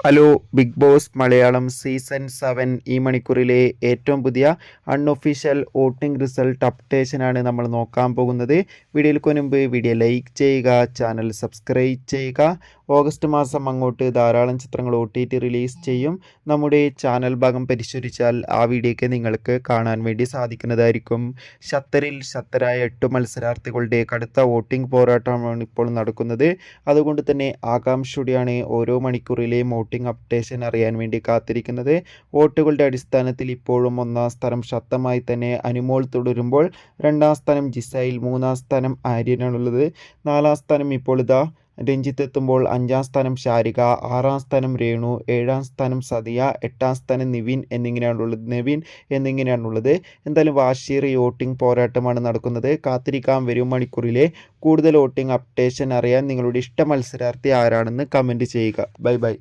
Hello Big Boss Malayalam season 7 ഈ മണിക്കൂറിലെ ഏറ്റവും പുതിയ അൺഒഫീഷ്യൽ വോട്ടിംഗ് റിസൾട്ട് അപ്ഡേഷനാണ് നമ്മൾ നോക്കാൻ പോകുന്നത്. വീഡിയോയ്ക്ക് മുൻപ് വീഡിയോ ലൈക്ക് ചെയ്യുക, ചാനൽ സബ്സ്ക്രൈബ് ചെയ്യുക. ഓഗസ്റ്റ് മാസം അങ്ങോട്ട് ധാരാളം ചിത്രങ്ങൾ OTT റിലീസ് ചെയ്യും. നമ്മുടെ ചാനൽ ഭാഗം പരിശോധിച്ചാൽ ആ വീഡിയോയ്ക്ക് നിങ്ങൾക്ക് കാണാൻ വേണ്ടി സാധിക്കുന്നതായിരിക്കും. ഖത്തറിൽ ശക്തരായ 8 മത്സരാർത്ഥികളുടെ കടുത്ത വോട്ടിംഗ് പോരാട്ടമാണ് ഇപ്പോൾ നടക്കുന്നത്. അതുകൊണ്ട് തന്നെ ആകാംക്ഷയോടെയാണ് ഓരോ മണിക്കൂറിലെയും വോട്ടിംഗ് അപ്ഡേഷൻ അറിയാൻ വേണ്ടി കാത്തിരിക്കുന്നത്. വോട്ടുകളുടെ അടിസ്ഥാനത്തിൽ ഇപ്പോഴും ഒന്നാം സ്ഥാനം ശക്തമായി തന്നെ അനുമോൾ തുടരുമ്പോൾ, രണ്ടാം സ്ഥാനം ജിസൈൽ, മൂന്നാം സ്ഥാനം ആര്യനാണുള്ളത്. നാലാം സ്ഥാനം ഇപ്പോൾ ഇതാ രഞ്ജിത്ത് എത്തുമ്പോൾ, അഞ്ചാം സ്ഥാനം ശാരിക, ആറാം സ്ഥാനം രേണു, ഏഴാം സ്ഥാനം സതിയ, എട്ടാം സ്ഥാനം നെവിൻ എന്നിങ്ങനെയാണുള്ളത്. എന്തായാലും വാശിയേറിയ വോട്ടിംഗ് പോരാട്ടമാണ് നടക്കുന്നത്. കാത്തിരിക്കാം വരും മണിക്കൂറിലെ കൂടുതൽ വോട്ടിംഗ് അപ്ഡേഷൻ അറിയാൻ. നിങ്ങളുടെ ഇഷ്ട മത്സരാർത്ഥി ആരാണെന്ന് കമൻറ്റ് ചെയ്യുക. Bye bye.